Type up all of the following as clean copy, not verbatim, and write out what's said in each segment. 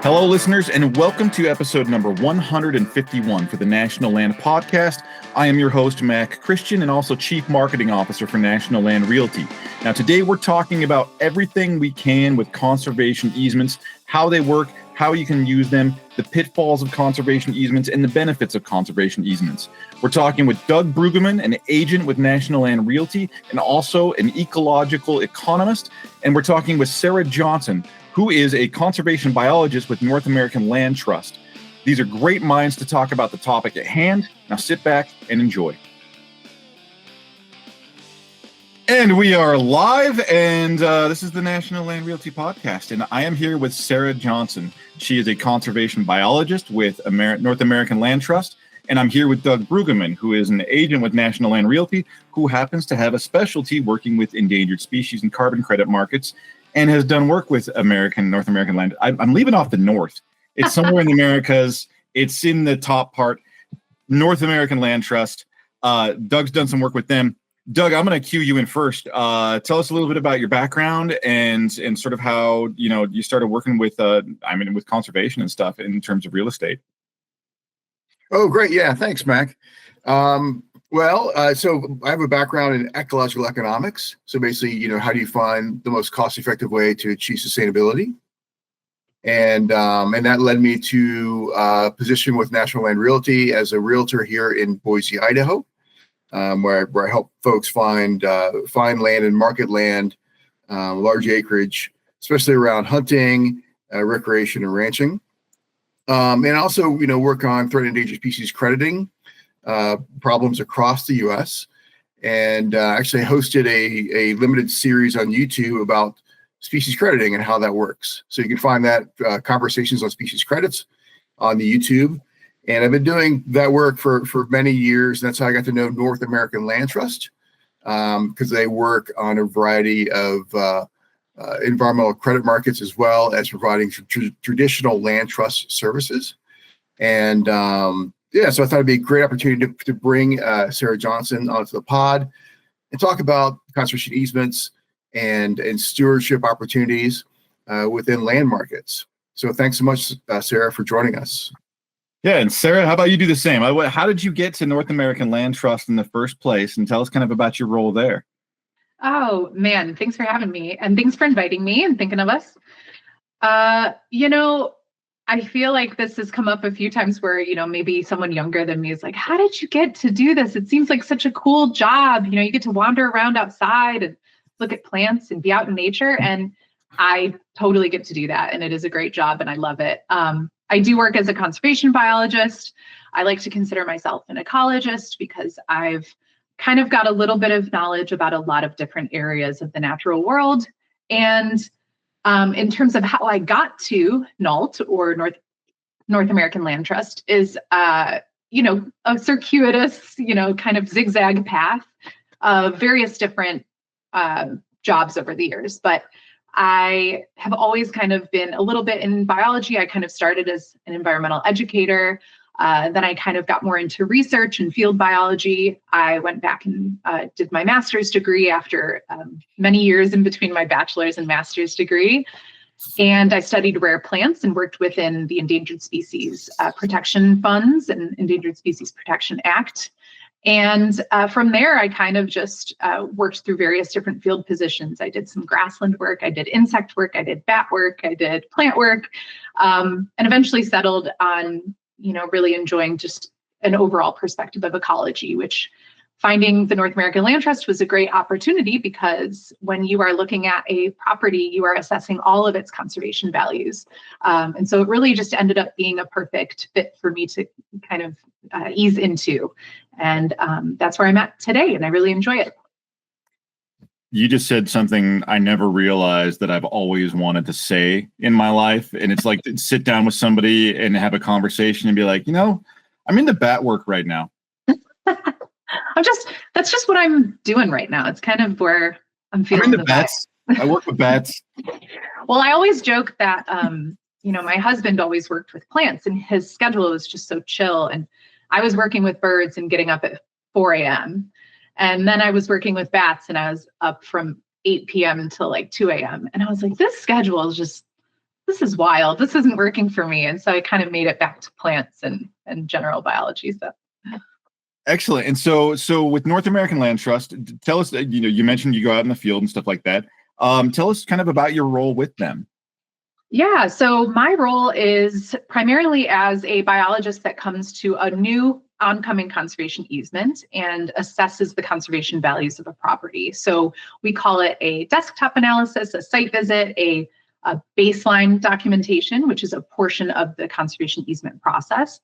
Hello, listeners, and welcome to episode number 151 for the National Land Podcast. I am your host, Mac Christian, and also Chief Marketing Officer for National Land Realty. Now, today we're talking about everything we can with conservation easements, how they work, how you can use them, the pitfalls of conservation easements, and the benefits of conservation easements. We're talking with Doug Bruggeman, an agent with National Land Realty, and also an ecological economist. And we're talking with Sara Johnson, who is a conservation biologist with North American Land Trust. These are great minds to talk about the topic at hand. Now sit back and enjoy. And we are live, and this is the National Land Realty Podcast, and I am here with Sara Johnson. She is a conservation biologist with North American Land Trust, and I'm here with Doug Bruggeman, who is an agent with National Land Realty, who happens to have a specialty working with endangered species and carbon credit markets, and has done work with North American Land. I'm leaving off the North. It's somewhere in the Americas. It's in the top part. North American Land Trust. Doug's done some work with them. Doug, I'm going to cue you in first. Tell us a little bit about your background and sort of how you started working with with conservation and stuff in terms of real estate. Oh, great! Yeah, thanks, Mac. So I have a background in ecological economics. So basically, how do you find the most cost-effective way to achieve sustainability? And that led me to a position with National Land Realty as a realtor here in Boise, Idaho, where I help folks find land and market land, large acreage, especially around hunting, recreation, and ranching. And also, work on threatened endangered species crediting problems across the U.S. And actually hosted a limited series on YouTube about species crediting and how that works. So you can find that conversations on species credits on the YouTube. And I've been doing that work for many years. And that's how I got to know North American Land Trust, because they work on a variety of environmental credit markets as well as providing traditional land trust services. And so I thought it'd be a great opportunity to bring Sara Johnson onto the pod and talk about conservation easements and stewardship opportunities within land markets. So thanks so much, Sara, for joining us. Yeah, and Sara, how about you do the same? How did you get to North American Land Trust in the first place? And tell us kind of about your role there. Oh, man, thanks for having me. And thanks for inviting me and thinking of us. I feel like this has come up a few times where, maybe someone younger than me is like, how did you get to do this? It seems like such a cool job. You get to wander around outside and look at plants and be out in nature. And I totally get to do that. And it is a great job and I love it. I do work as a conservation biologist. I like to consider myself an ecologist because I've kind of got a little bit of knowledge about a lot of different areas of the natural world. And in terms of how I got to NALT or North American Land Trust is, a circuitous, kind of zigzag path of various different jobs over the years. But I have always kind of been a little bit in biology. I kind of started as an environmental educator. Then I kind of got more into research and field biology. I went back and did my master's degree after many years in between my bachelor's and master's degree. And I studied rare plants and worked within the Endangered Species Protection Funds and Endangered Species Protection Act. And from there, I kind of just worked through various different field positions. I did some grassland work, I did insect work, I did bat work, I did plant work, and eventually settled on really enjoying just an overall perspective of ecology, which finding the North American Land Trust was a great opportunity because when you are looking at a property, you are assessing all of its conservation values. And so it really just ended up being a perfect fit for me to kind of ease into. And that's where I'm at today, and I really enjoy it. You just said something I never realized that I've always wanted to say in my life. And it's like to sit down with somebody and have a conversation and be like, I'm into bat work right now. That's just what I'm doing right now. It's kind of where I'm feeling the bats. I work with bats. Well, I always joke that, my husband always worked with plants and his schedule was just so chill. And I was working with birds and getting up at 4 a.m. And then I was working with bats and I was up from 8 p.m. until like 2 a.m. And I was like, this schedule is just this is wild. This isn't working for me. And so I kind of made it back to plants and general biology. So. Excellent. And so with North American Land Trust, tell us, you mentioned you go out in the field and stuff like that. Tell us kind of about your role with them. Yeah, so my role is primarily as a biologist that comes to a new oncoming conservation easement and assesses the conservation values of a property. So we call it a desktop analysis, a site visit, a baseline documentation, which is a portion of the conservation easement process.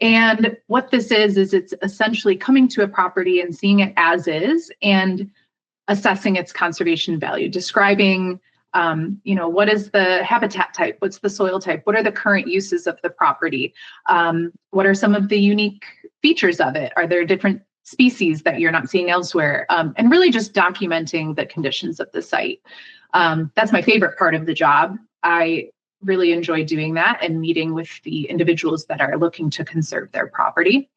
And what this is it's essentially coming to a property and seeing it as is and assessing its conservation value, describing, what is the habitat type? What's the soil type? What are the current uses of the property? What are some of the unique features of it? Are there different species that you're not seeing elsewhere? And really just documenting the conditions of the site. That's my favorite part of the job. I really enjoy doing that and meeting with the individuals that are looking to conserve their property.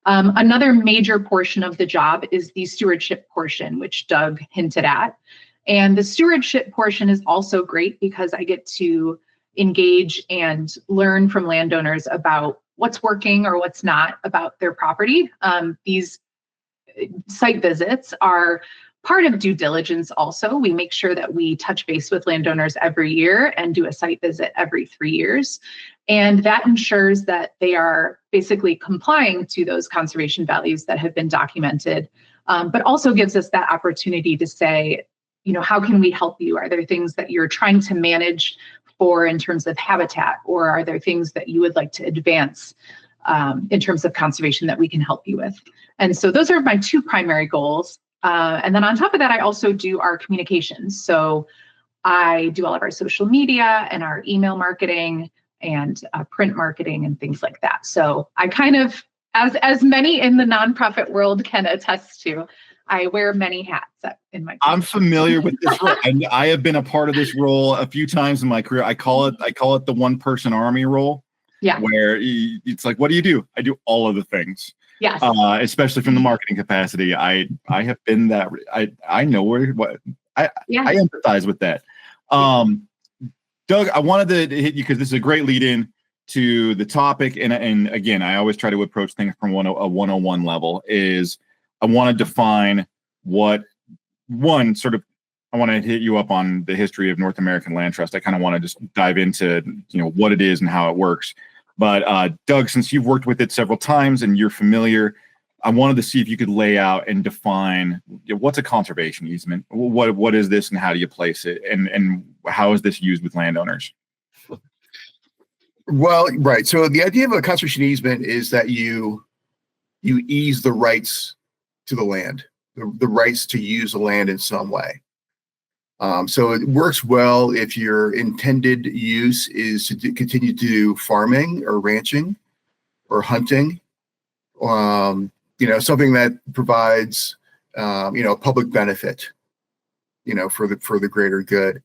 Another major portion of the job is the stewardship portion, which Doug hinted at. And the stewardship portion is also great because I get to engage and learn from landowners about what's working or what's not about their property. These site visits are part of due diligence also. We make sure that we touch base with landowners every year and do a site visit every 3 years. And that ensures that they are basically complying to those conservation values that have been documented, but also gives us that opportunity to say, how can we help you? Are there things that you're trying to manage for in terms of habitat, or are there things that you would like to advance in terms of conservation that we can help you with? And so those are my two primary goals. And then on top of that, I also do our communications. So I do all of our social media and our email marketing and print marketing and things like that. So I kind of, as many in the nonprofit world can attest to, I wear many hats in my career. I'm familiar with this role. And I have been a part of this role a few times in my career. I call it the one person army role. Yeah. Where it's like, what do? I do all of the things. Yes. Especially from the marketing capacity. I have been that. I know I empathize with that. Doug, I wanted to hit you because this is a great lead in to the topic. And again, I always try to approach things from a 101 level. Is I want to define I want to hit you up on the history of North American Land Trust. I kind of want to just dive into, what it is and how it works. But Doug, since you've worked with it several times and you're familiar, I wanted to see if you could lay out and define what's a conservation easement. What is this and how do you place it? And how is this used with landowners? Well, right. So the idea of a conservation easement is that you ease the rights to the land, the rights to use the land in some way. So it works well if your intended use is to continue to do farming or ranching or hunting, something that provides, public benefit, for the greater good.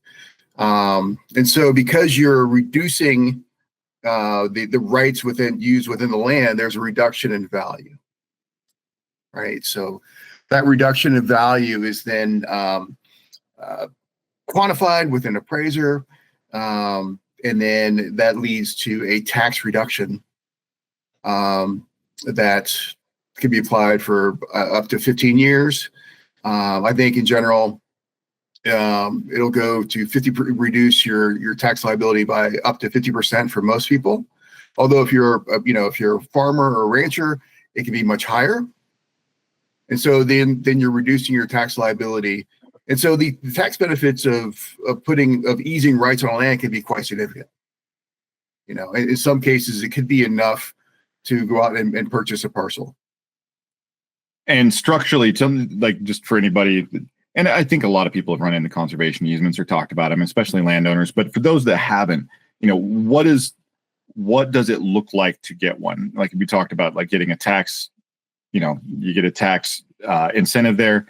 And so because you're reducing the rights used within the land, there's a reduction in value, right? So that reduction in value is then quantified with an appraiser, and then that leads to a tax reduction that can be applied for up to 15 years. I think in general, it'll go to reduce your tax liability by up to 50% for most people. Although if you're a farmer or a rancher, it can be much higher. And so then you're reducing your tax liability. And so the tax benefits of easing rights on land can be quite significant. In some cases, it could be enough to go out and purchase a parcel. And structurally, just for anybody, and I think a lot of people have run into conservation easements or talked about them, especially landowners. But for those that haven't, what does it look like to get one? Like we talked about, like getting a tax, you get a tax incentive there.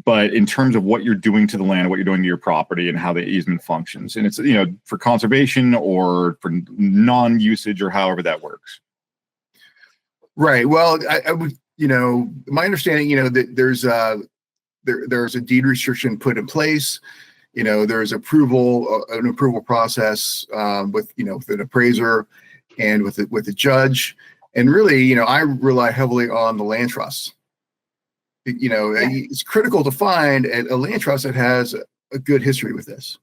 But in terms of what you're doing to the land, what you're doing to your property and how the easement functions, and it's, for conservation or for non-usage or however that works. Right. Well, I would, my understanding, that there's a deed restriction put in place. there's an approval process with an appraiser and with the judge. And really, I rely heavily on the land trusts. It's critical to find a land trust that has a good history with this.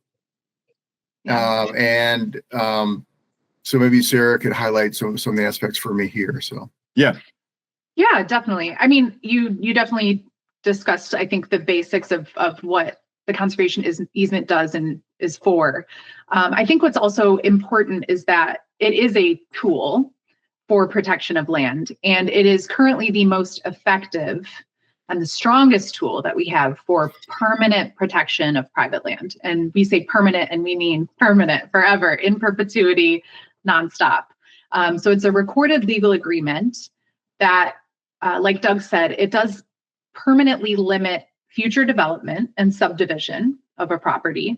So maybe Sara could highlight some of the aspects for me here. So yeah, definitely. I mean, you definitely discussed, I think, the basics of what the conservation easement does and is for. I think what's also important is that it is a tool for protection of land, and it is currently the most effective and the strongest tool that we have for permanent protection of private land. And we say permanent, and we mean permanent, forever, in perpetuity, nonstop. So it's a recorded legal agreement that, like Doug said, it does permanently limit future development and subdivision of a property.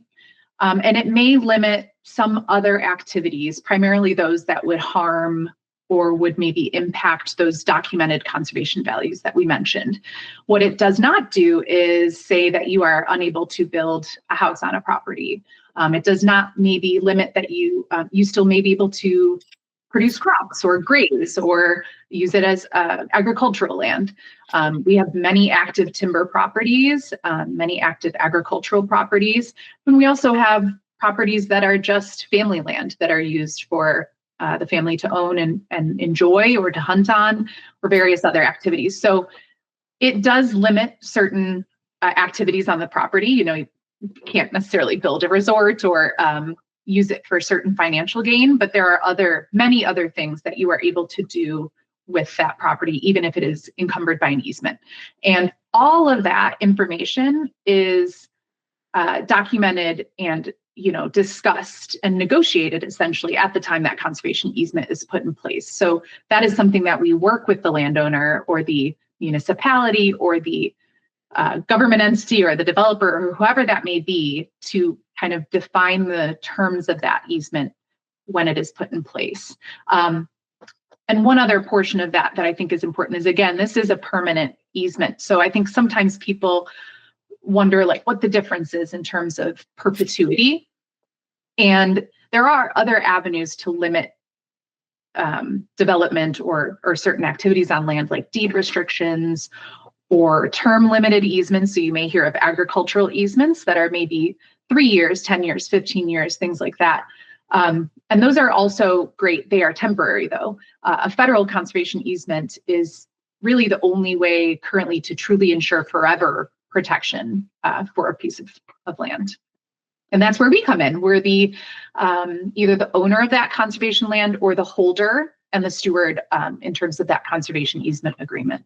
And it may limit some other activities, primarily those that would harm or would maybe impact those documented conservation values that we mentioned. What it does not do is say that you are unable to build a house on a property. It does not maybe limit that you still may be able to produce crops or graze or use it as agricultural land. We have many active timber properties, many active agricultural properties, and we also have properties that are just family land that are used for the family to own and enjoy or to hunt on or various other activities. So it does limit certain activities on the property. You can't necessarily build a resort or use it for certain financial gain, but there are many other things that you are able to do with that property, even if it is encumbered by an easement. And all of that information is documented and discussed and negotiated essentially at the time that conservation easement is put in place. So that is something that we work with the landowner or the municipality or the government entity or the developer or whoever that may be to kind of define the terms of that easement when it is put in place. And one other portion of that I think is important is, again, this is a permanent easement. So I think sometimes people wonder what the difference is in terms of perpetuity. And there are other avenues to limit development or certain activities on land, like deed restrictions or term limited easements. So you may hear of agricultural easements that are maybe 3 years, 10 years, 15 years, things like that. And those are also great. They are temporary, though. A federal conservation easement is really the only way currently to truly ensure forever protection for a piece of land. And that's where we come in. We're the either the owner of that conservation land or the holder and the steward in terms of that conservation easement agreement.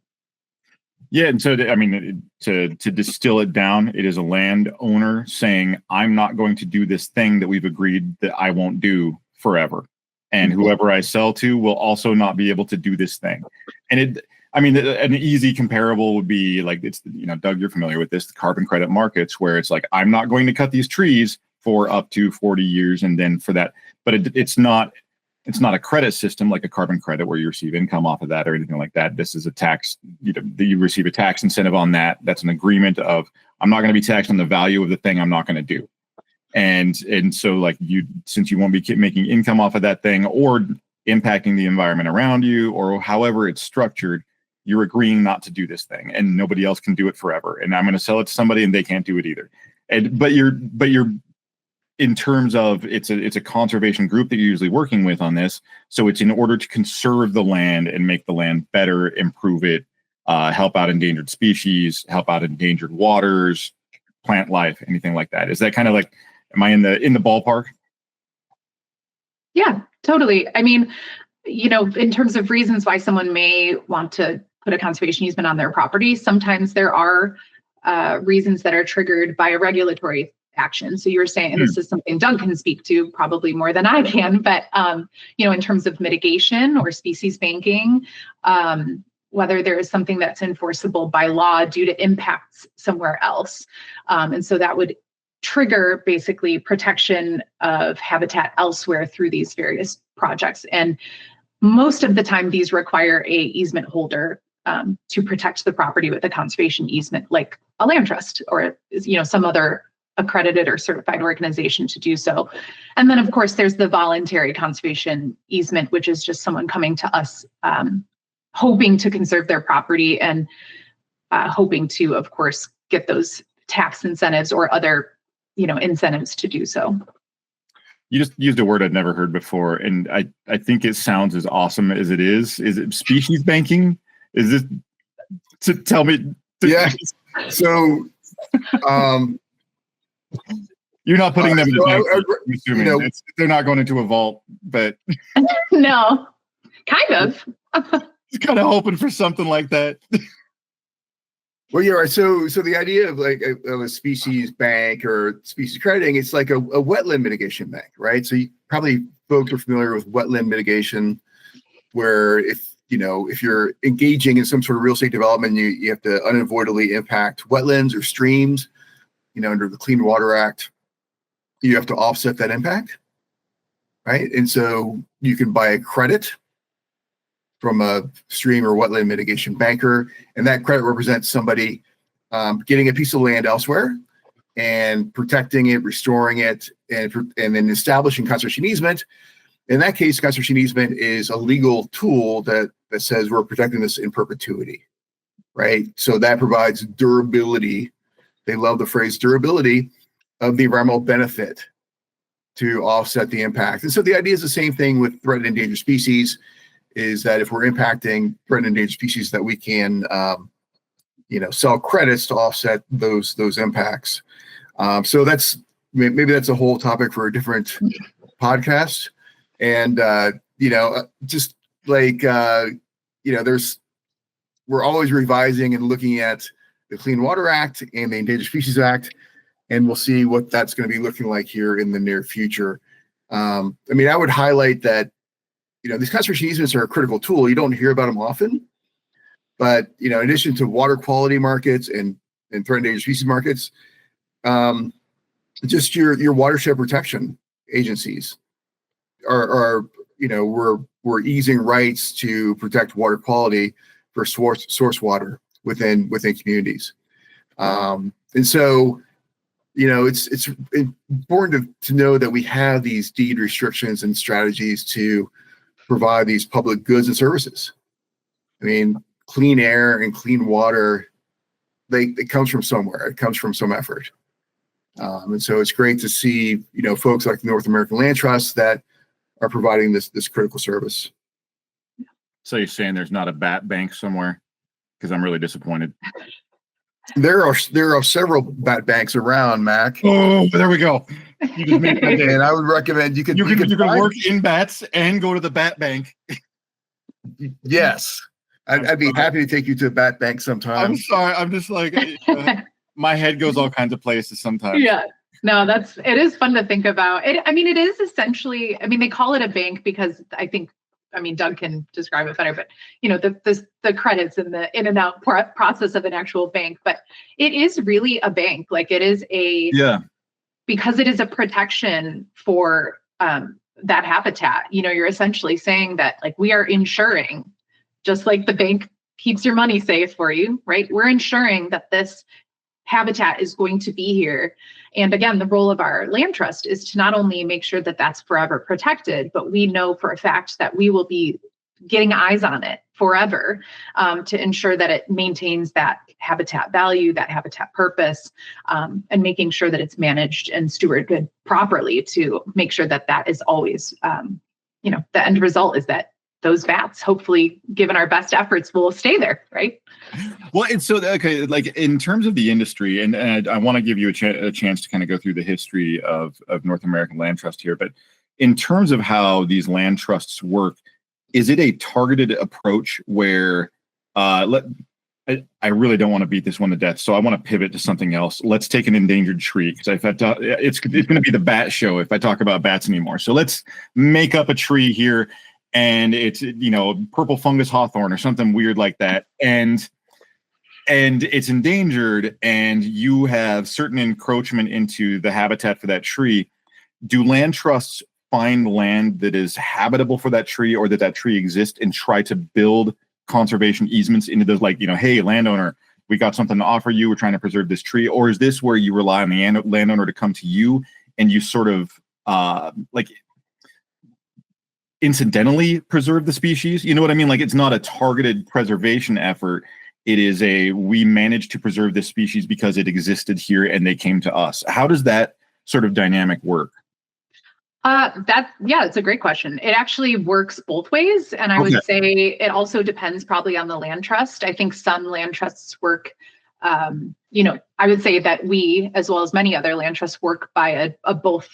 Yeah, and so to distill it down, it is a landowner saying, I'm not going to do this thing that we've agreed that I won't do forever. And whoever I sell to will also not be able to do this thing. And an easy comparable would be Doug, you're familiar with this, the carbon credit markets, where it's I'm not going to cut these trees for up to 40 years. And then for that, but it's not a credit system like a carbon credit where you receive income off of that or anything like that. This is a tax, you receive a tax incentive on that. That's an agreement of, I'm not going to be taxed on the value of the thing I'm not going to do. And so since you won't be making income off of that thing or impacting the environment around you or however it's structured, you're agreeing not to do this thing and nobody else can do it forever. And I'm going to sell it to somebody and they can't do it either. But you're in terms of it's a conservation group that you're usually working with on this. So it's in order to conserve the land and make the land better, improve it, help out endangered species, help out endangered waters, plant life, anything like that. Is that kind of am I in the ballpark? Yeah, totally. In terms of reasons why someone may want to put a conservation easement on their property, sometimes there are reasons that are triggered by a regulatory action. So you were saying, and this is something Doug can speak to probably more than I can, but in terms of mitigation or species banking, whether there is something that's enforceable by law due to impacts somewhere else. And so that would trigger basically protection of habitat elsewhere through these various projects. And most of the time, these require a easement holder to protect the property with a conservation easement, like a land trust or some other accredited or certified organization to do so. And then, of course, there's the voluntary conservation easement, which is just someone coming to us hoping to conserve their property and hoping to, of course, get those tax incentives or other, incentives to do so. You just used a word I'd never heard before, and I think it sounds as awesome as it is. Is it species banking? Is this to tell me? Yeah. So, you're not putting them in so a bank, I'm assuming. They're not going into a vault, but No, kind of. Just kind of hoping for something like that. Well, yeah, right. So the idea of like a species bank or species crediting, it's like a wetland mitigation bank, right? So probably folks are familiar with wetland mitigation, where if you're engaging in some sort of real estate development, you have to unavoidably impact wetlands or streams, under the Clean Water Act, you have to offset that impact, right? And so you can buy a credit from a stream or wetland mitigation banker, and that credit represents somebody getting a piece of land elsewhere and protecting it, restoring it, and then establishing conservation easement. In that case, conservation easement is a legal tool that says we're protecting this in perpetuity, right? So that provides durability. They love the phrase durability of the environmental benefit to offset the impact. And so the idea is the same thing with threatened and endangered species, is that if we're impacting threatened and endangered species, that we can, sell credits to offset those impacts. So maybe that's a whole topic for a different podcast. And just like we're always revising and looking at the Clean Water Act and the Endangered Species Act, and we'll see what that's going to be looking like here in the near future. I would highlight that these conservation easements are a critical tool. You don't hear about them often, but in addition to water quality markets and threatened endangered species markets, just your watershed protection agencies are we're easing rights to protect water quality for source water within communities, and so it's important to know that we have these deed restrictions and strategies to provide these public goods and services. Clean air and clean water, it comes from somewhere. It comes from some effort. And so it's great to see, folks like the North American Land Trust that are providing this critical service. So you're saying there's not a bat bank somewhere? Because I'm really disappointed. There are several bat banks around, Mac. Oh, there we go. You just made that day. And I would recommend you can work in bats and go to the bat bank. Yes, I'd be happy to take you to a bat bank sometime. I'm sorry. I'm just like my head goes all kinds of places sometimes. Yeah. No, it is fun to think about. It is essentially, they call it a bank because I think, Doug can describe it better, but the credits and the in and out process of an actual bank, but it is really a bank. Like it is because it is a protection for that habitat. You're essentially saying that like we are insuring, just like the bank keeps your money safe for you, right? We're ensuring that this habitat is going to be here. And again, the role of our land trust is to not only make sure that that's forever protected, but we know for a fact that we will be getting eyes on it forever to ensure that it maintains that habitat value, that habitat purpose, and making sure that it's managed and stewarded properly to make sure that that is always, the end result is that those bats, hopefully, given our best efforts, will stay there, right? Well, and so, okay, like in terms of the industry, and I want to give you a chance to kind of go through the history of North American Land Trust here, but in terms of how these land trusts work, is it a targeted approach where, I really don't want to beat this one to death, so I want to pivot to something else. Let's take an endangered tree, because it's going to be the bat show if I talk about bats anymore. So let's make up a tree here, and it's purple fungus hawthorn or something weird like that, and it's endangered, and you have certain encroachment into the habitat for that tree. Do land trusts find land that is habitable for that tree, or that tree exists, and try to build conservation easements into those, like, hey, landowner, we got something to offer you, we're trying to preserve this tree? Or is this where you rely on the landowner to come to you and you sort of like incidentally preserve the species? You know what I mean? Like, it's not a targeted preservation effort. It is we managed to preserve this species because it existed here and they came to us. How does that sort of dynamic work? It's a great question. It actually works both ways. And I would say it also depends probably on the land trust. I think some land trusts work, I would say that we, as well as many other land trusts, work by a both,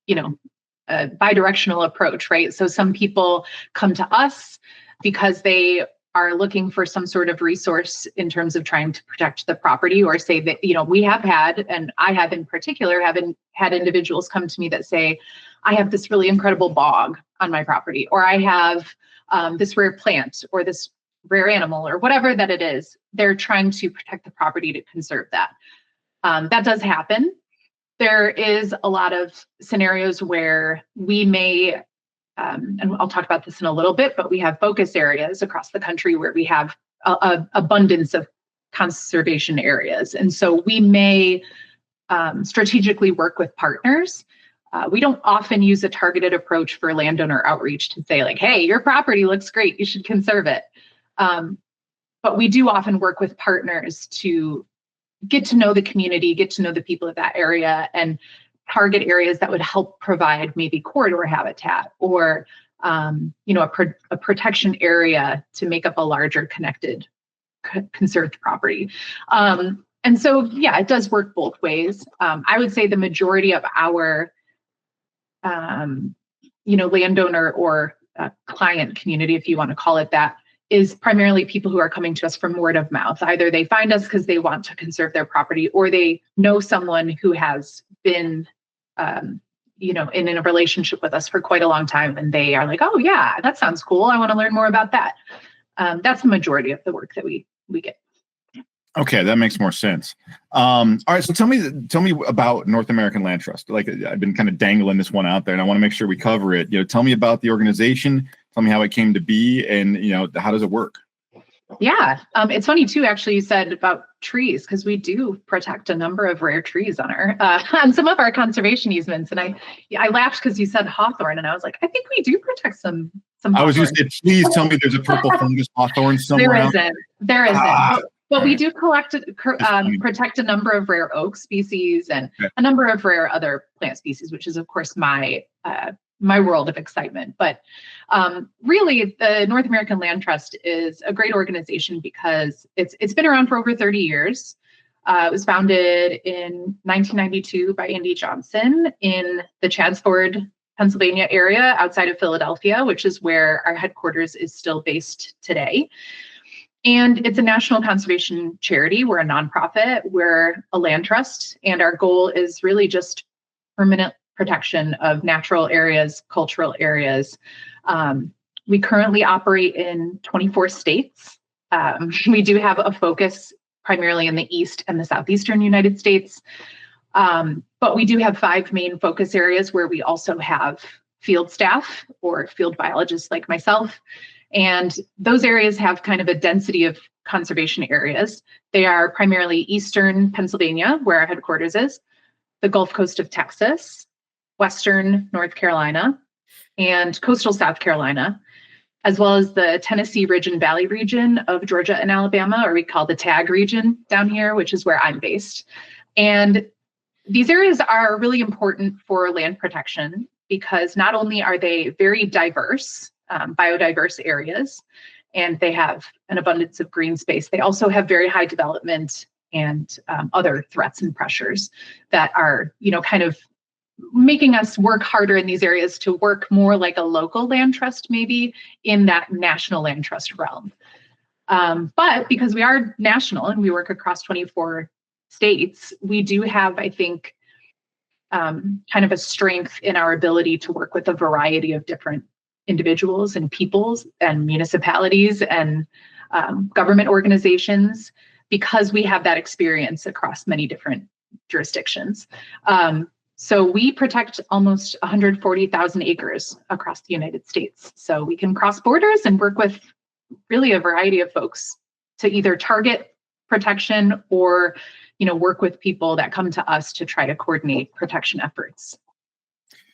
a bidirectional approach, right? So some people come to us because they are looking for some sort of resource in terms of trying to protect the property, or say that, we have had, and I have in particular, had individuals come to me that say, I have this really incredible bog on my property, or I have this rare plant or this rare animal or whatever that it is. They're trying to protect the property to conserve that. That does happen. There is a lot of scenarios where we may, and I'll talk about this in a little bit, but we have focus areas across the country where we have an abundance of conservation areas. And so we may strategically work with partners. We don't often use a targeted approach for landowner outreach to say like, hey, your property looks great, you should conserve it. But we do often work with partners to get to know the community, get to know the people of that area, and target areas that would help provide maybe corridor habitat or, a protection area to make up a larger connected conserved property. And so, it does work both ways. I would say the majority of our, landowner or client community, if you want to call it that, is primarily people who are coming to us from word of mouth. Either they find us because they want to conserve their property, or they know someone who has been, in a relationship with us for quite a long time, and they are like, oh yeah, that sounds cool, I want to learn more about that. That's the majority of the work that we get. Okay, that makes more sense. All right, so tell me about North American Land Trust. Like, I've been kind of dangling this one out there, and I want to make sure we cover it. Tell me about the organization. Tell me how it came to be, and how does it work? Yeah, it's funny too. Actually, you said about trees, because we do protect a number of rare trees on our on some of our conservation easements. And I laughed because you said hawthorn, and I was like, I think we do protect some. I was just saying, please tell me there's a purple fungus hawthorn somewhere. There isn't. But we do protect a number of rare oak species and a number of rare other plant species, which is, of course, my world of excitement. But really, the North American Land Trust is a great organization because it's been around for over 30 years. It was founded in 1992 by Andy Johnson in the Chadsford, Pennsylvania area outside of Philadelphia, which is where our headquarters is still based today. And it's a national conservation charity. We're a nonprofit. We're a land trust. And our goal is really just permanent protection of natural areas, cultural areas. We currently operate in 24 states. We do have a focus primarily in the East and the Southeastern United States. But we do have 5 main focus areas where we also have field staff or field biologists like myself. And those areas have kind of a density of conservation areas. They are primarily Eastern Pennsylvania, where our headquarters is, the Gulf Coast of Texas, Western North Carolina, and coastal South Carolina, as well as the Tennessee Ridge and Valley region of Georgia and Alabama, or we call the TAG region down here, which is where I'm based. And these areas are really important for land protection because not only are they very diverse, biodiverse areas, and they have an abundance of green space, they also have very high development and other threats and pressures that are, kind of making us work harder in these areas to work more like a local land trust, maybe in that national land trust realm. But because we are national and we work across 24 states, we do have, I think, kind of a strength in our ability to work with a variety of different individuals and peoples and municipalities and government organizations, because we have that experience across many different jurisdictions. So we protect almost 140,000 acres across the United States. So we can cross borders and work with really a variety of folks to either target protection or, work with people that come to us to try to coordinate protection efforts.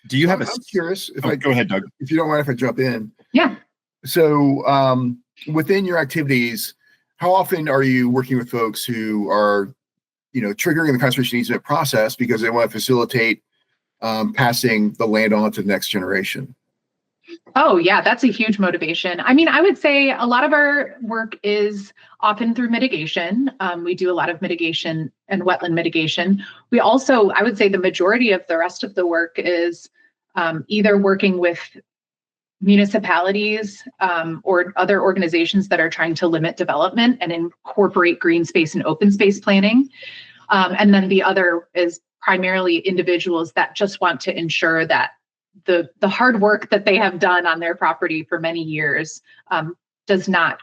Do you have I'm curious if go ahead, Doug. If you don't mind if I jump in. Yeah. So within your activities, how often are you working with folks who are, triggering the conservation easement process because they want to facilitate passing the land on to the next generation? Oh, yeah, that's a huge motivation. I mean, I would say a lot of our work is often through mitigation. We do a lot of mitigation and wetland mitigation. We also, I would say the majority of the rest of the work is either working with municipalities or other organizations that are trying to limit development and incorporate green space and open space planning. And then the other is primarily individuals that just want to ensure that the hard work that they have done on their property for many years does not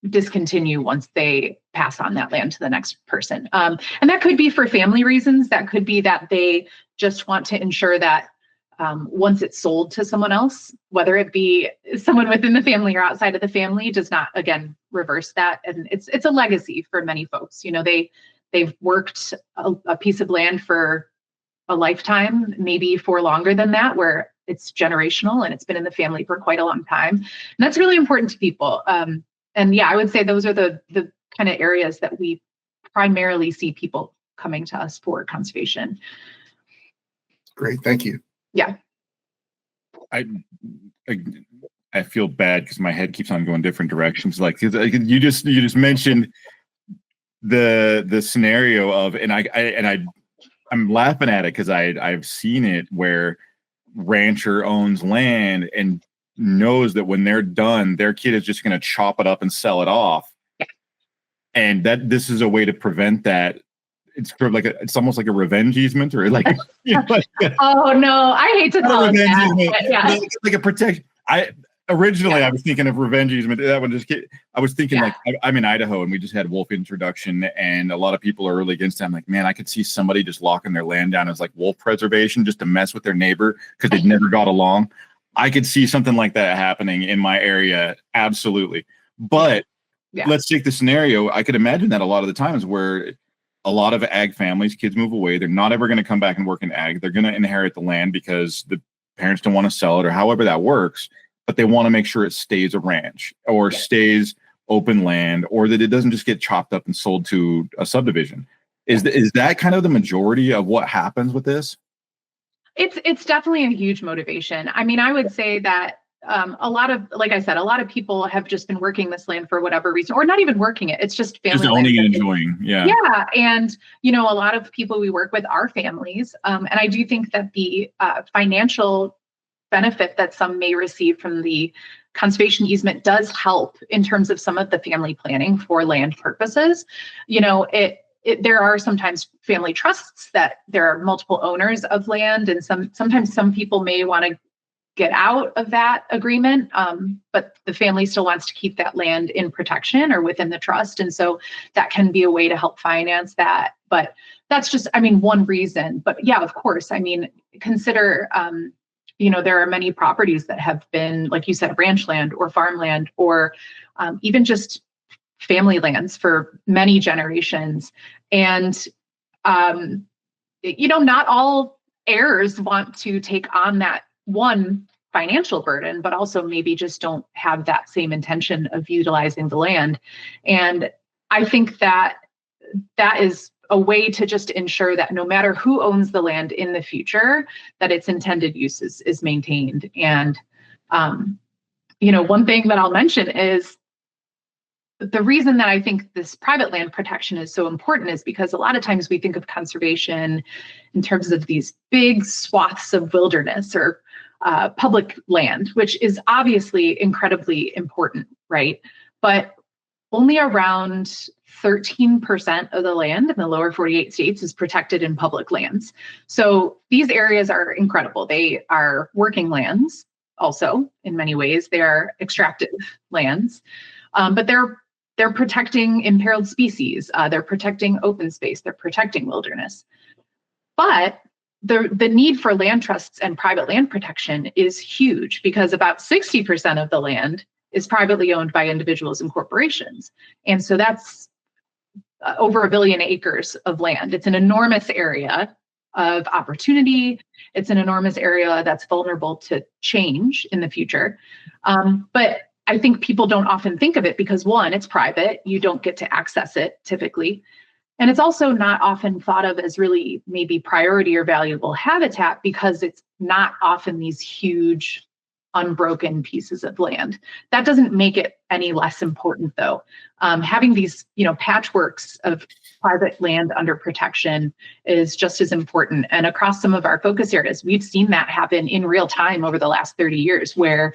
discontinue once they pass on that land to the next person. And that could be for family reasons. That could be that they just want to ensure that once it's sold to someone else, whether it be someone within the family or outside of the family, does not, again, reverse that. And it's a legacy for many folks. They've worked a piece of land for a lifetime, maybe for longer than that, where it's generational and it's been in the family for quite a long time. And that's really important to people. And yeah, I would say those are the kind of areas that we primarily see people coming to us for conservation. Great, thank you. Yeah. I feel bad because my head keeps on going different directions. Like you just mentioned the scenario of, and I'm laughing at it because I've seen it where rancher owns land and knows that when they're done, their kid is just going to chop it up and sell it off. Yeah. And that this is a way to prevent that. It's sort of like it's almost like a revenge easement, or like, oh no, I hate to call it that. Yeah. Like a protection. Originally, I was thinking of revenge easement. That one just I was thinking like I'm in Idaho and we just had wolf introduction and a lot of people are really against it. I'm like, man, I could see somebody just locking their land down as like wolf preservation just to mess with their neighbor because they'd never got along. I could see something like that happening in my area. Absolutely. But let's take the scenario. I could imagine that a lot of the times where a lot of ag families, kids move away. They're not ever going to come back and work in ag. They're going to inherit the land because the parents don't want to sell it or however that works. But they want to make sure it stays a ranch or stays open land or that it doesn't just get chopped up and sold to a subdivision. Is that kind of the majority of what happens with this? It's definitely a huge motivation. I mean, I would say that a lot of, like I said, a lot of people have just been working this land for whatever reason, or not even working it. It's just family. Just owning and enjoying. Yeah. Yeah. And, a lot of people we work with are families. And I do think that the financial benefit that some may receive from the conservation easement does help in terms of some of the family planning for land purposes. There are sometimes family trusts that there are multiple owners of land, and sometimes some people may want to get out of that agreement, but the family still wants to keep that land in protection or within the trust. And so that can be a way to help finance that. But that's just, one reason. But yeah, of course, consider, there are many properties that have been, like you said, ranch land or farmland or even just family lands for many generations. And, not all heirs want to take on that one financial burden, but also maybe just don't have that same intention of utilizing the land. And I think that is a way to just ensure that no matter who owns the land in the future, that its intended use is maintained. And, one thing that I'll mention is the reason that I think this private land protection is so important is because a lot of times we think of conservation in terms of these big swaths of wilderness or public land, which is obviously incredibly important, right? But only around 13% of the land in the lower 48 states is protected in public lands. So these areas are incredible. They are working lands also in many ways. They are extractive lands, but they're protecting imperiled species. They're protecting open space. They're protecting wilderness. But the need for land trusts and private land protection is huge because about 60% of the land is privately owned by individuals and corporations. And so that's over 1 billion acres of land. It's an enormous area of opportunity. It's an enormous area that's vulnerable to change in the future. But I think people don't often think of it because, one, it's private. You don't get to access it typically. And it's also not often thought of as really maybe priority or valuable habitat because it's not often these huge unbroken pieces of land. That doesn't make it any less important though. Having these, patchworks of private land under protection is just as important. And across some of our focus areas, we've seen that happen in real time over the last 30 years where,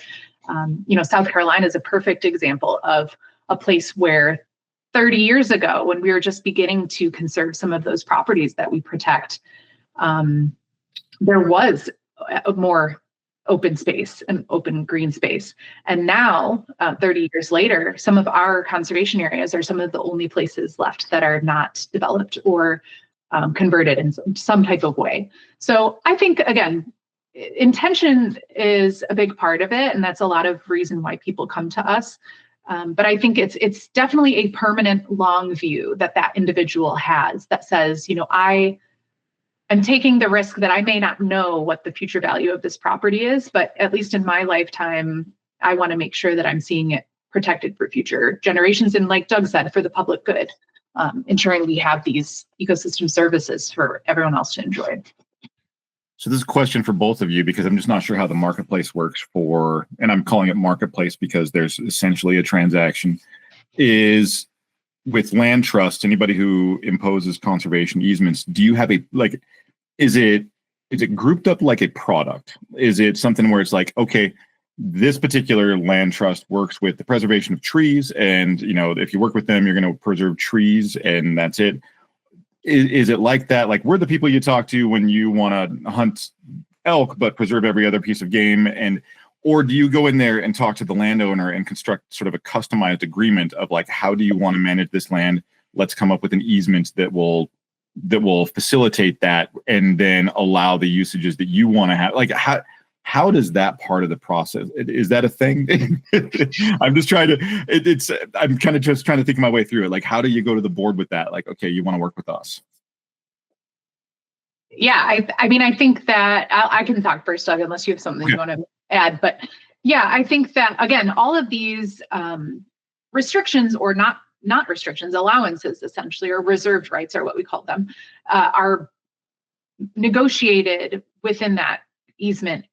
South Carolina is a perfect example of a place where 30 years ago, when we were just beginning to conserve some of those properties that we protect, there was a more open space and open green space. And now, 30 years later, some of our conservation areas are some of the only places left that are not developed or converted in some type of way. So I think, again, intention is a big part of it. And that's a lot of reason why people come to us. But I think it's definitely a permanent long view that individual has that says, I am taking the risk that I may not know what the future value of this property is, but at least in my lifetime, I want to make sure that I'm seeing it protected for future generations. And like Doug said, for the public good, ensuring we have these ecosystem services for everyone else to enjoy. So this is a question for both of you because I'm just not sure how the marketplace works and I'm calling it marketplace because there's essentially a transaction, is with land trust, anybody who imposes conservation easements, do you have is it grouped up like a product? Is it something where it's like, okay, this particular land trust works with the preservation of trees and, if you work with them, you're going to preserve trees and that's it? Is it like that? Like we're the people you talk to when you want to hunt elk, but preserve every other piece of game? Or do you go in there and talk to the landowner and construct sort of a customized agreement of like, how do you want to manage this land? Let's come up with an easement that will facilitate that and then allow the usages that you want to have. Like how does that part of the process, is that a thing? I'm just trying to, I'm kind of just trying to think my way through it. Like, how do you go to the board with that? Like, okay, you want to work with us. Yeah, I mean, I think that I can talk first, Doug, unless you have something you want to add. But yeah, I think that, again, all of these restrictions or not restrictions, allowances essentially, or reserved rights are what we call them, are negotiated within that easement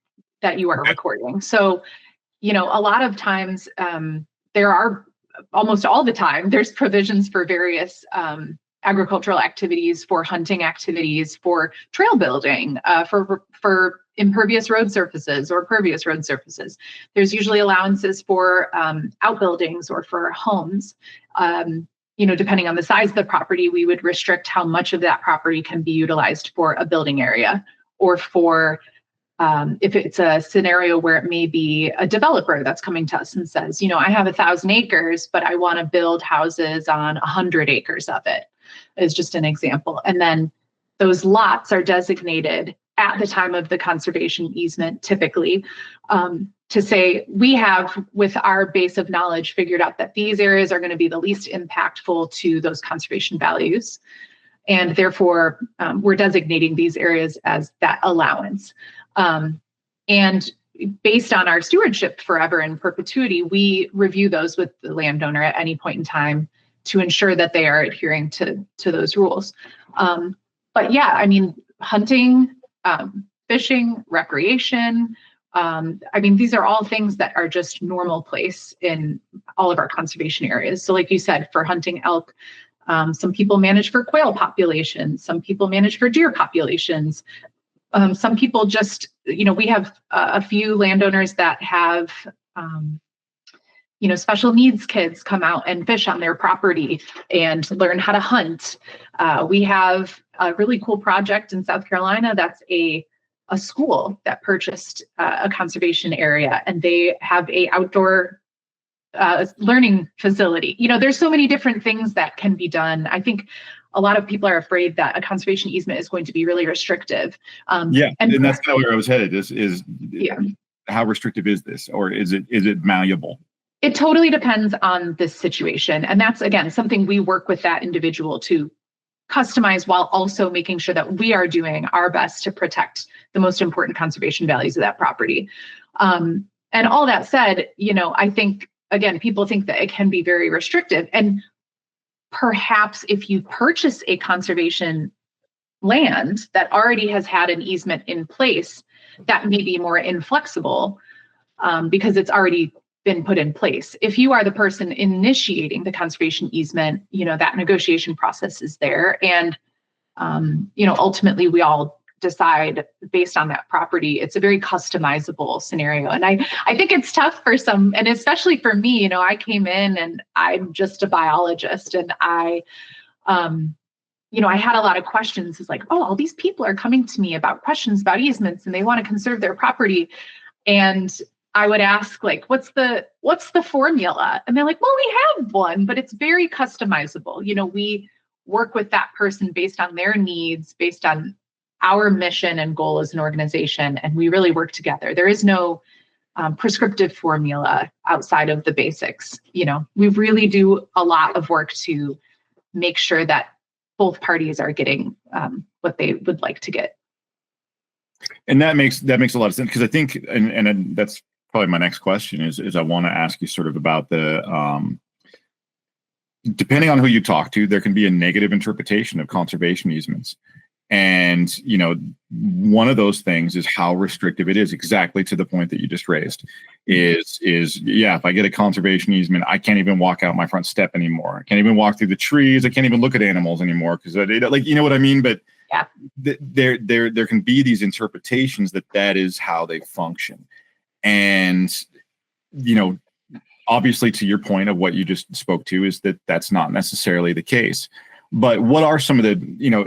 that you are recording. So, a lot of times there are, almost all the time, there's provisions for various agricultural activities, for hunting activities, for trail building, for impervious road surfaces or pervious road surfaces. There's usually allowances for outbuildings or for homes. Depending on the size of the property, we would restrict how much of that property can be utilized for a building area or for if it's a scenario where it may be a developer that's coming to us and says, I have 1,000 acres, but I want to build houses on 100 acres of it, is just an example. And then those lots are designated at the time of the conservation easement, typically, to say, we have, with our base of knowledge, figured out that these areas are going to be the least impactful to those conservation values. And therefore, we're designating these areas as that allowance. And based on our stewardship forever and perpetuity, we review those with the landowner at any point in time to ensure that they are adhering to those rules. But yeah, I mean, hunting, fishing, recreation, these are all things that are just normal place in all of our conservation areas. So like you said, for hunting elk, some people manage for quail populations, some people manage for deer populations. Some people just, we have a few landowners that have, special needs kids come out and fish on their property and learn how to hunt. We have a really cool project in South Carolina that's a school that purchased a conservation area, and they have a outdoor learning facility. There's so many different things that can be done. I think a lot of people are afraid that a conservation easement is going to be really restrictive. And that's kind of where I was headed. How restrictive is this, or is it malleable? It totally depends on the situation. And that's, again, something we work with that individual to customize while also making sure that we are doing our best to protect the most important conservation values of that property. And all that said, I think, again, people think that it can be very restrictive. And perhaps if you purchase a conservation land that already has had an easement in place, that may be more inflexible because it's already been put in place. If you are the person initiating the conservation easement, that negotiation process is there. And, ultimately we all decide based on that property. It's a very customizable scenario. And I think it's tough for some, and especially for me, I came in and I'm just a biologist, and I had a lot of questions. It's like, oh, all these people are coming to me about questions about easements and they want to conserve their property. And I would ask, like, what's the formula? And they're like, well, we have one, but it's very customizable. We work with that person based on their needs, based on our mission and goal as an organization. And we really work together. There is no prescriptive formula outside of the basics. We really do a lot of work to make sure that both parties are getting what they would like to get. And that makes a lot of sense, because I think, and that's probably my next question is I want to ask you sort of about the, depending on who you talk to, there can be a negative interpretation of conservation easements. And, one of those things is how restrictive it is, exactly to the point that you just raised, is if I get a conservation easement, I can't even walk out my front step anymore. I can't even walk through the trees. I can't even look at animals anymore, because you know what I mean? But yeah, there can be these interpretations that is how they function. And, obviously, to your point of what you just spoke to, is that that's not necessarily the case. But what are some of the,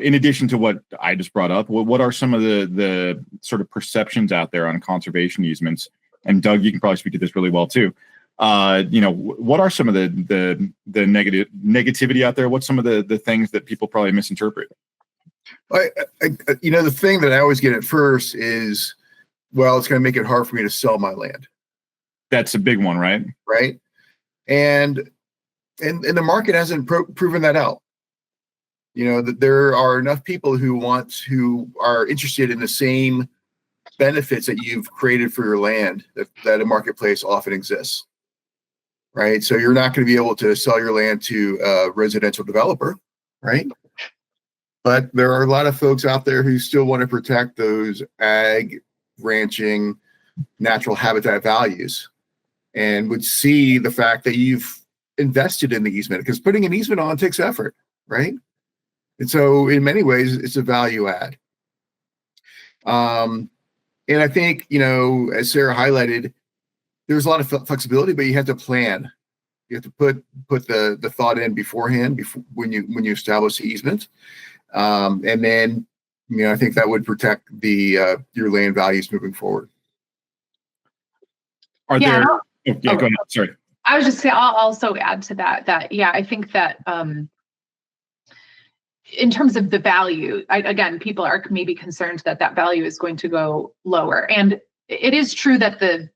in addition to what I just brought up, what are some of the sort of perceptions out there on conservation easements? And Doug, you can probably speak to this really well too. What are some of the negativity out there? What's some of the things that people probably misinterpret? The thing that I always get at first is, well, it's going to make it hard for me to sell my land. That's a big one, right? Right. And the market hasn't proven that out. That there are enough people who are interested in the same benefits that you've created for your land, that a marketplace often exists. Right. So you're not going to be able to sell your land to a residential developer. Right. But there are a lot of folks out there who still want to protect those ag, ranching, natural habitat values, and would see the fact that you've invested in the easement, because putting an easement on takes effort, right? And so in many ways, it's a value add. And I think, as Sara highlighted, there's a lot of flexibility, but you have to plan. You have to put the thought in beforehand, when you establish the easement. And then, I think that would protect your land values moving forward. Go ahead. Sorry. I was just saying, I'll also add to that, I think that in terms of the value, again, people are maybe concerned that value is going to go lower. And it is true that the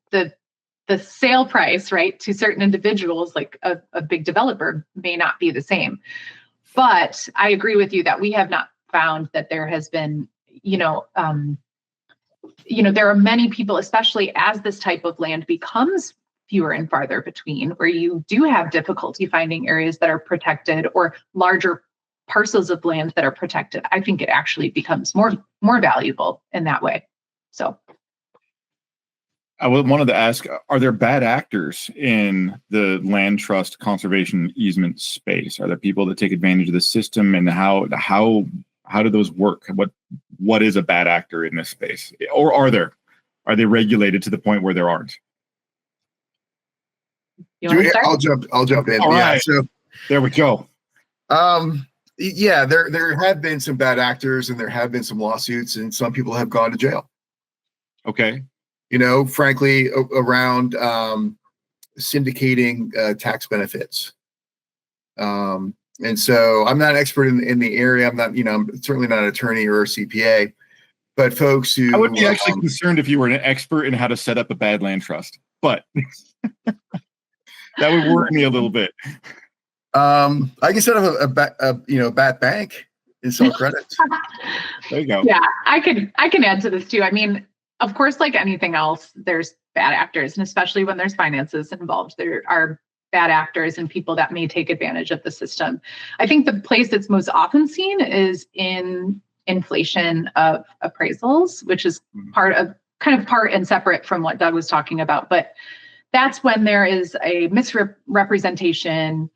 sale price, right, to certain individuals, like a big developer, may not be the same. But I agree with you that we have not found that there has been, there are many people, especially as this type of land becomes fewer and farther between, where you do have difficulty finding areas that are protected or larger parcels of land that are protected. I think it actually becomes more valuable in that way. So I wanted to ask, are there bad actors in the land trust conservation easement space? Are there people that take advantage of the system, and how do those work? What is a bad actor in this space? Or are they regulated to the point where there aren't? I'll jump in. All yeah. Right. So there we go. There have been some bad actors, and there have been some lawsuits, and some people have gone to jail. Okay. Frankly, around syndicating tax benefits. And so I'm not an expert in the area. I'm not, I'm certainly not an attorney or a CPA, but folks who— I would be actually concerned if you were an expert in how to set up a bad land trust, but That would worry me a little bit. I can set up a bat bank and sell credits. There you go. Yeah, I can add to this too. I mean, of course, like anything else, there's bad actors, and especially when there's finances involved, there are bad actors and people that may take advantage of the system. I think the place that's most often seen is in inflation of appraisals, which is part and separate from what Doug was talking about. But that's when there is a misrepresentation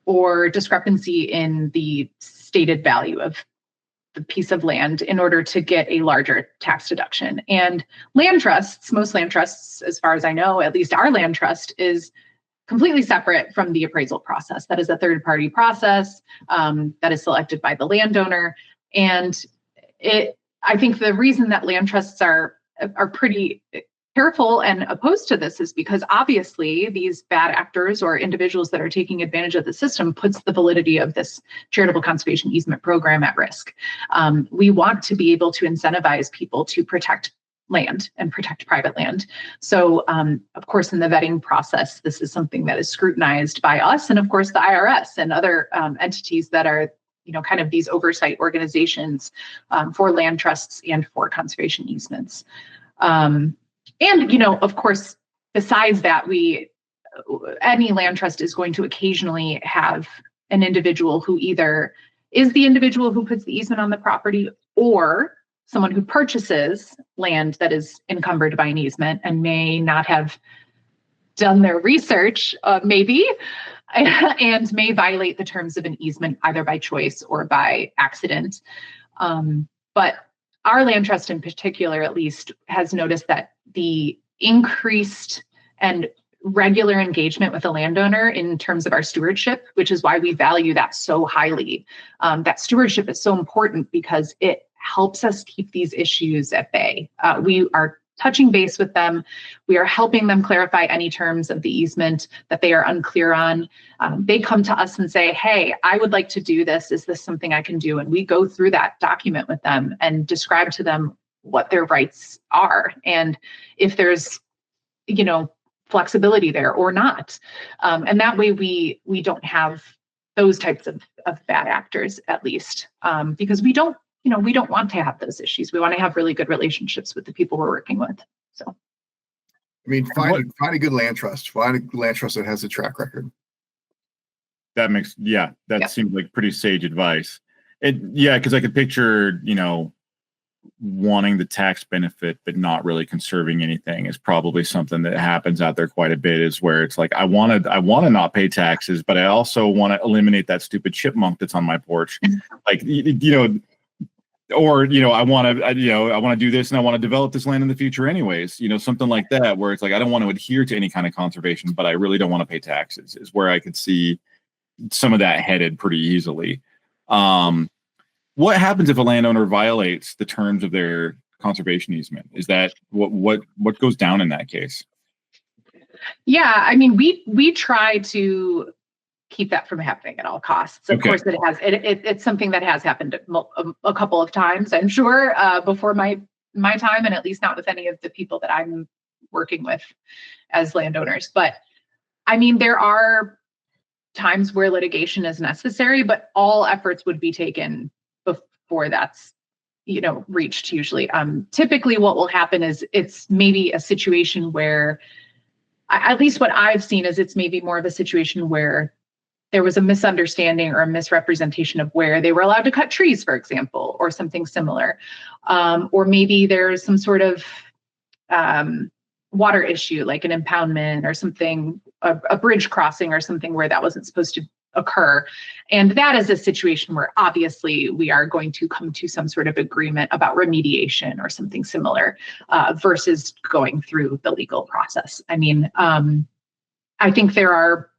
or discrepancy in the stated value of the piece of land in order to get a larger tax deduction. And land trusts, most land trusts, as far as I know, at least our land trust, is completely separate from the appraisal process. That is a third-party process that is selected by the landowner. And I think the reason that land trusts are pretty careful and opposed to this is because obviously these bad actors or individuals that are taking advantage of the system puts the validity of this charitable conservation easement program at risk. We want to be able to incentivize people to protect land and protect private land. So of course, in the vetting process, this is something that is scrutinized by us and of course the IRS and other entities that are kind of these oversight organizations for land trusts and for conservation easements. And, of course, besides that, any land trust is going to occasionally have an individual who either is the individual who puts the easement on the property or someone who purchases land that is encumbered by an easement and may not have done their research, maybe, and may violate the terms of an easement either by choice or by accident. But our land trust in particular, at least, has noticed that the increased and regular engagement with the landowner in terms of our stewardship, which is why we value that so highly. That stewardship is so important because it helps us keep these issues at bay. We are touching base with them. We are helping them clarify any terms of the easement that they are unclear on. They come to us and say, hey, I would like to do this. Is this something I can do? And we go through that document with them and describe to them what their rights are and if there's, flexibility there or not. And that way we don't have those types of bad actors, at least, because we don't want to have those issues. We want to have really good relationships with the people we're working with. So, I mean, find a good land trust. Find a land trust that has a track record. That seems like pretty sage advice. Because I could picture, wanting the tax benefit but not really conserving anything is probably something that happens out there quite a bit, is where it's like I want to not pay taxes, but I also want to eliminate that stupid chipmunk that's on my porch. Like, or I want to do this and I want to develop this land in the future anyways, something like that, where it's like I don't want to adhere to any kind of conservation, but I really don't want to pay taxes, is where I could see some of that headed pretty easily. What happens if a landowner violates the terms of their conservation easement? Is that what goes down in that case? Yeah, I mean, we try to keep that from happening at all costs. Of course, it's something that has happened a couple of times, I'm sure, before my time, and at least not with any of the people that I'm working with as landowners. But I mean, there are times where litigation is necessary, but all efforts would be taken before that's reached usually. Typically what will happen is it's maybe a situation where, at least what I've seen is it's maybe more of a situation where there was a misunderstanding or a misrepresentation of where they were allowed to cut trees, for example, or something similar. Or maybe there's some sort of water issue, like an impoundment or something, a bridge crossing or something where that wasn't supposed to occur. And that is a situation where obviously we are going to come to some sort of agreement about remediation or something similar, versus going through the legal process. I mean, I think there are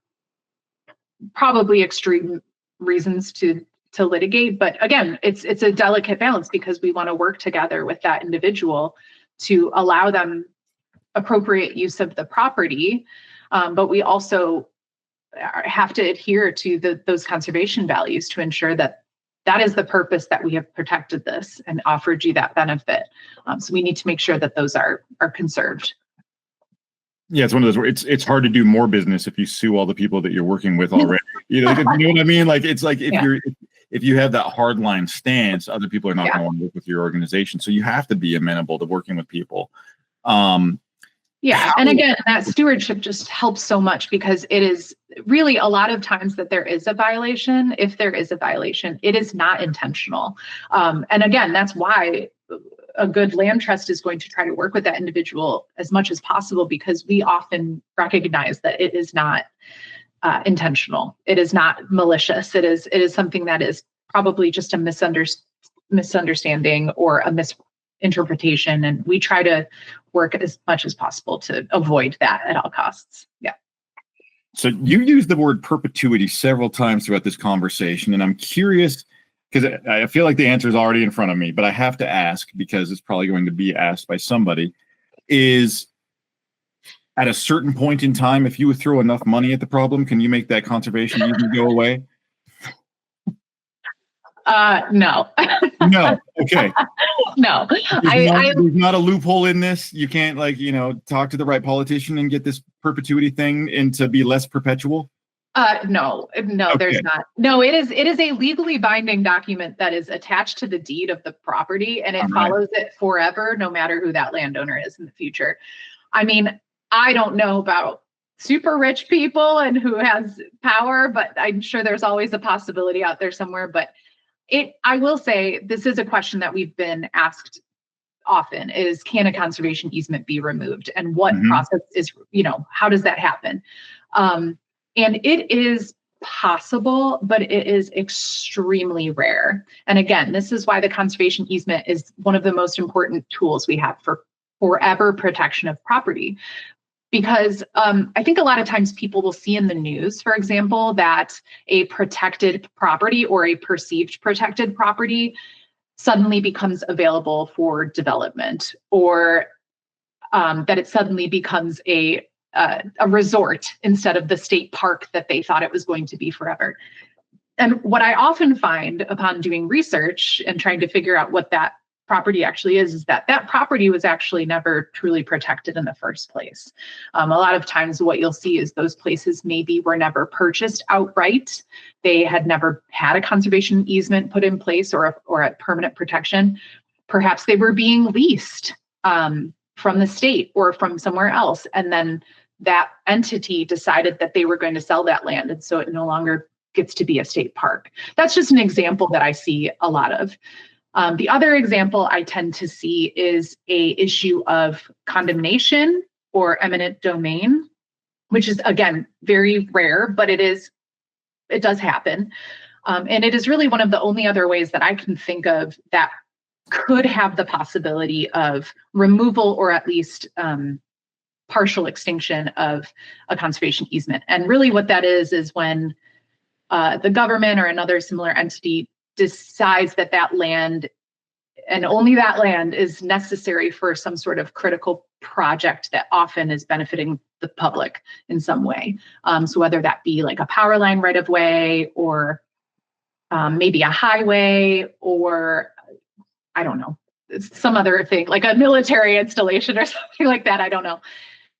probably extreme reasons to litigate, but again, it's a delicate balance because we want to work together with that individual to allow them appropriate use of the property, but we also have to adhere to those conservation values to ensure that is the purpose that we have protected this and offered you that benefit. So we need to make sure that those are conserved. Yeah, it's one of those where it's hard to do more business if you sue all the people that you're working with already. You know what I mean? Like, it's like if you have that hardline stance, other people are not going to want to work with your organization. So you have to be amenable to working with people. And again, that stewardship just helps so much, because it is really a lot of times that there is a violation. If there is a violation, it is not intentional. And again, that's why a good land trust is going to try to work with that individual as much as possible, because we often recognize that it is not intentional. It is not malicious. It is something that is probably just a misunderstanding or a misinterpretation. And we try to work as much as possible to avoid that at all costs. Yeah. So you used the word perpetuity several times throughout this conversation, and I'm curious, because I feel like the answer is already in front of me, but I have to ask because it's probably going to be asked by somebody, is at a certain point in time, if you throw enough money at the problem, can you make that conservation easement go away? No. No. Okay. No. There's not a loophole in this. You can't talk to the right politician and get this perpetuity thing into be less perpetual. No, Okay. There's not. No, it is a legally binding document that is attached to the deed of the property, and it follows it forever, no matter who that landowner is in the future. I mean, I don't know about super rich people and who has power, but I'm sure there's always a possibility out there somewhere. But I will say, this is a question that we've been asked often, is can a conservation easement be removed? And what process is, how does that happen? And it is possible, but it is extremely rare. And again, this is why the conservation easement is one of the most important tools we have for forever protection of property. Because I think a lot of times people will see in the news, for example, that a protected property or a perceived protected property suddenly becomes available for development, or that it suddenly becomes a resort instead of the state park that they thought it was going to be forever. And what I often find upon doing research and trying to figure out what that property actually is that property was actually never truly protected in the first place. A lot of times what you'll see is those places maybe were never purchased outright. They had never had a conservation easement put in place or a permanent protection. Perhaps they were being leased from the state or from somewhere else. And then that entity decided that they were going to sell that land. And so it no longer gets to be a state park. That's just an example that I see a lot of. The other example I tend to see is a issue of condemnation or eminent domain, which is, again, very rare, but it does happen. And it is really one of the only other ways that I can think of that could have the possibility of removal or at least partial extinction of a conservation easement. And really what that is when the government or another similar entity decides that land and only that land is necessary for some sort of critical project that often is benefiting the public in some way. So whether that be like a power line right of way, or maybe a highway, or I don't know, some other thing like a military installation or something like that. I don't know.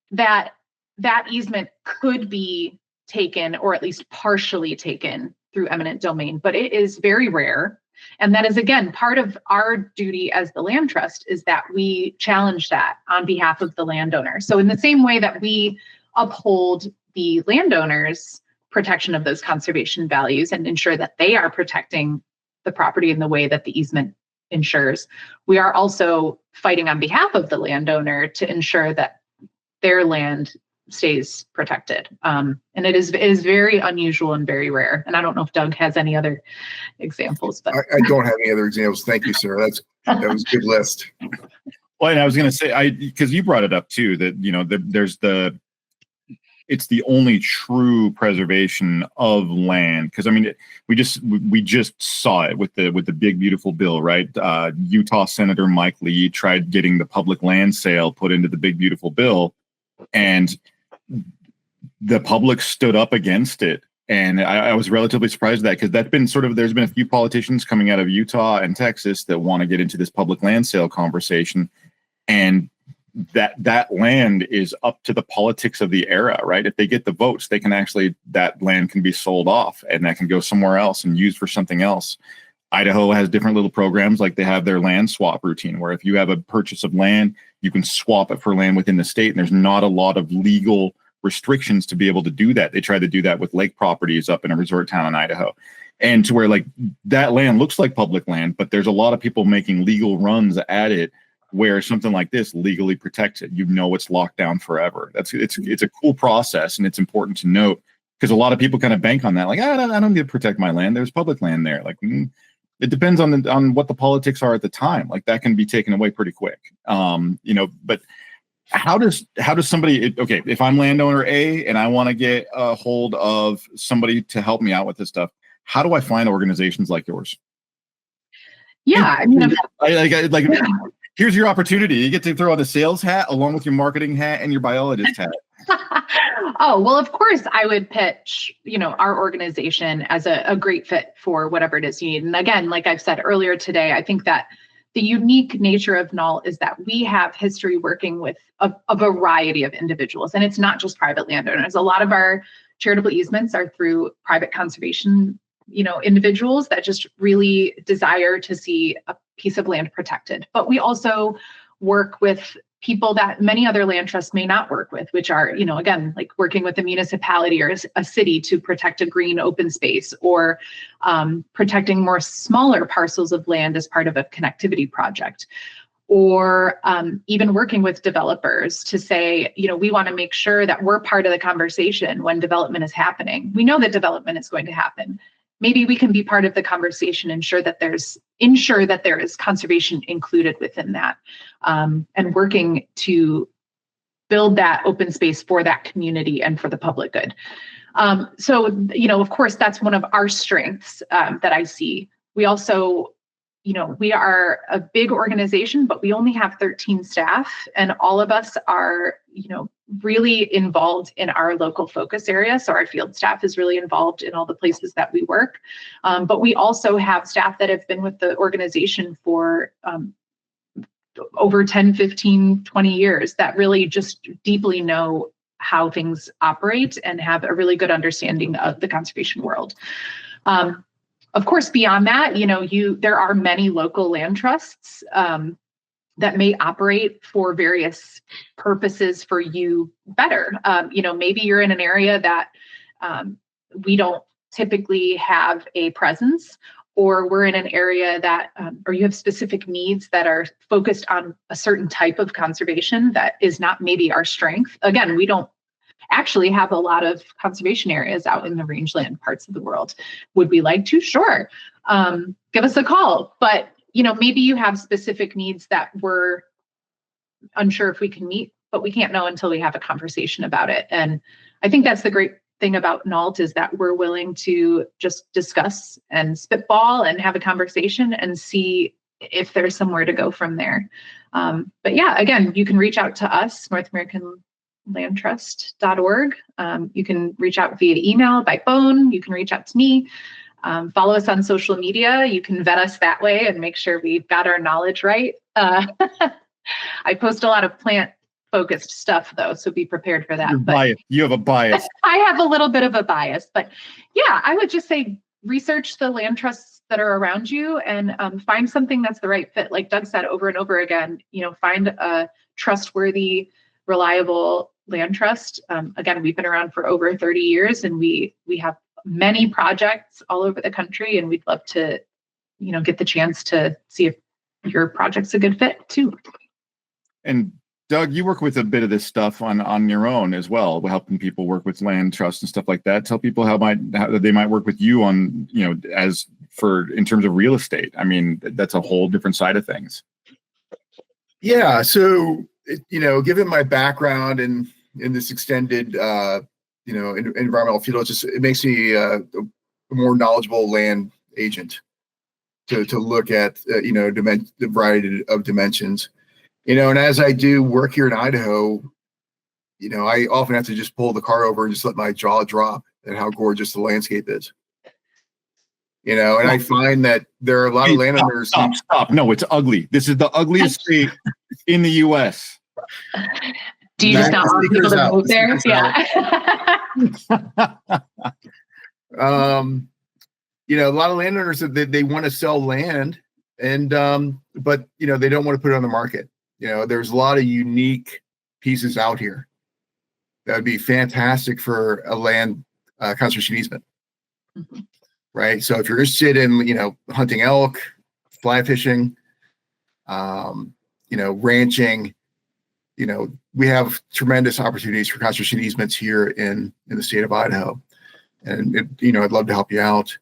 That easement could be taken, or at least partially taken, through eminent domain, but it is very rare. And that is, again, part of our duty as the land trust, is that we challenge that on behalf of the landowner. So in the same way that we uphold the landowners' protection of those conservation values and ensure that they are protecting the property in the way that the easement ensures, we are also fighting on behalf of the landowner to ensure that their land stays protected. And it is very unusual and very rare. And I don't know if Doug has any other examples, but I don't have any other examples. Thank you, Sarah. That was a good list. Well, and I was going to say, because you brought it up too, that it's the only true preservation of land. Because I mean, we just saw it with the big beautiful bill, right? Utah Senator Mike Lee tried getting the public land sale put into the big beautiful bill, and the public stood up against it. And I was relatively surprised at that, because that's been there's been a few politicians coming out of Utah and Texas that want to get into this public land sale conversation. And that land is up to the politics of the era, right? If they get the votes, they can actually, that land can be sold off and that can go somewhere else and used for something else. Idaho has different little programs, like they have their land swap routine, where if you have a purchase of land, you can swap it for land within the state. And there's not a lot of legal restrictions to be able to do that. They try to do that with lake properties up in a resort town in Idaho. And to where like that land looks like public land, but there's a lot of people making legal runs at it, where something like this legally protects it. You know, it's locked down forever. It's a cool process, and it's important to note, because a lot of people kind of bank on that. Like, I don't need to protect my land. There's public land there. Like, it depends on what the politics are at the time. Like, that can be taken away pretty quick. But how does somebody, okay, if I'm landowner A and I want to get a hold of somebody to help me out with this stuff, how do I find organizations like yours? Yeah, I mean, here's your opportunity. You get to throw on the sales hat along with your marketing hat and your biologist hat. Oh, well, of course, I would pitch, our organization as a great fit for whatever it is you need. And again, like I've said earlier today, I think that the unique nature of NULL is that we have history working with a variety of individuals, and it's not just private landowners. A lot of our charitable easements are through private conservation, individuals that just really desire to see a piece of land protected. But we also work with people that many other land trusts may not work with, which are, again, like working with a municipality or a city to protect a green open space, or protecting more smaller parcels of land as part of a connectivity project, or even working with developers to say, we want to make sure that we're part of the conversation when development is happening. We know that development is going to happen. Maybe we can be part of the conversation, ensure that there is conservation included within that, and working to build that open space for that community and for the public good. So, of course, that's one of our strengths that I see. We also, we are a big organization, but we only have 13 staff, and all of us are, really involved in our local focus area. So our field staff is really involved in all the places that we work. But we also have staff that have been with the organization for over 10, 15, 20 years that really just deeply know how things operate and have a really good understanding of the conservation world. Of course, beyond that, there are many local land trusts that may operate for various purposes for you better. Maybe you're in an area that we don't typically have a presence, or we're in an area that, or you have specific needs that are focused on a certain type of conservation that is not maybe our strength. Again, we don't actually have a lot of conservation areas out in the rangeland parts of the world. Would we like to? Sure. Give us a call. But maybe you have specific needs that we're unsure if we can meet, but we can't know until we have a conversation about it. And I think that's the great thing about NALT, is that we're willing to just discuss and spitball and have a conversation and see if there's somewhere to go from there. But yeah, again, you can reach out to us, NorthAmericanLandTrust.org. You can reach out via email, by phone. You can reach out to me. Follow us on social media. You can vet us that way and make sure we've got our knowledge right. I post a lot of plant-focused stuff, though, so be prepared for that. You have a bias. I have a little bit of a bias, but yeah, I would just say research the land trusts that are around you and find something that's the right fit. Like Doug said over and over again, find a trustworthy, reliable land trust. Again, we've been around for over 30 years, and we have many projects all over the country, and we'd love to, get the chance to see if your project's a good fit too. And Doug, you work with a bit of this stuff on your own as well, helping people work with land trusts and stuff like that. Tell people how they might work with you on, in terms of real estate. I mean, that's a whole different side of things. Yeah. So, given my background in this extended, environmental field, it makes me a more knowledgeable land agent to look at, the variety of dimensions, and as I do work here in Idaho, I often have to just pull the car over and just let my jaw drop at how gorgeous the landscape is, and I find that there are a lot of landowners. Stop. No, it's ugly. This is the ugliest state in the U.S. Do you just not want people to move there? Yeah. A lot of landowners they want to sell land, and but they don't want to put it on the market. There's a lot of unique pieces out here that would be fantastic for a land conservation easement. Mm-hmm. Right. So if you're interested in hunting elk, fly fishing, ranching, we have tremendous opportunities for conservation easements here in the state of Idaho, and I'd love to help you out.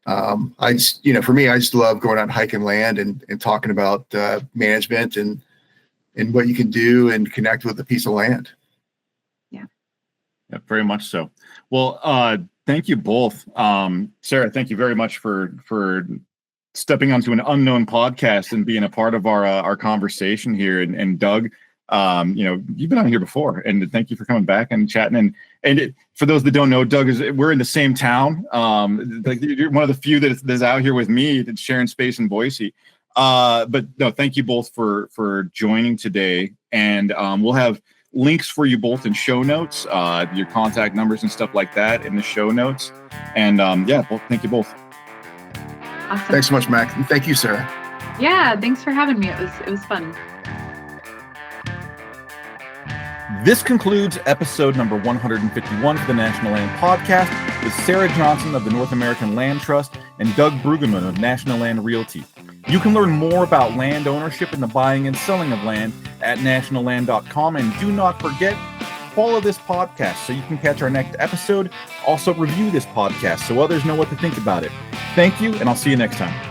For me, I just love going out and hiking land and talking about management and what you can do and connect with a piece of land. Yeah, very much so. Well, thank you both. Sara, thank you very much for stepping onto an unknown podcast and being a part of our conversation here. And Doug, you've been on here before, and thank you for coming back and chatting. And for those that don't know, Doug, we're in the same town. You're one of the few that's out here with me that's sharing space in Boise. But no, thank you both for joining today. And we'll have links for you both in show notes, your contact numbers and stuff like that in the show notes. And well, thank you both. Awesome. Thanks so much, Mac. And thank you, Sara. Yeah, thanks for having me. It was fun. This concludes episode number 151 of the National Land Podcast with Sara Johnson of the North American Land Trust and Doug Bruggeman of National Land Realty. You can learn more about land ownership and the buying and selling of land at nationalland.com. And do not forget, follow this podcast so you can catch our next episode. Also review this podcast so others know what to think about it. Thank you, and I'll see you next time.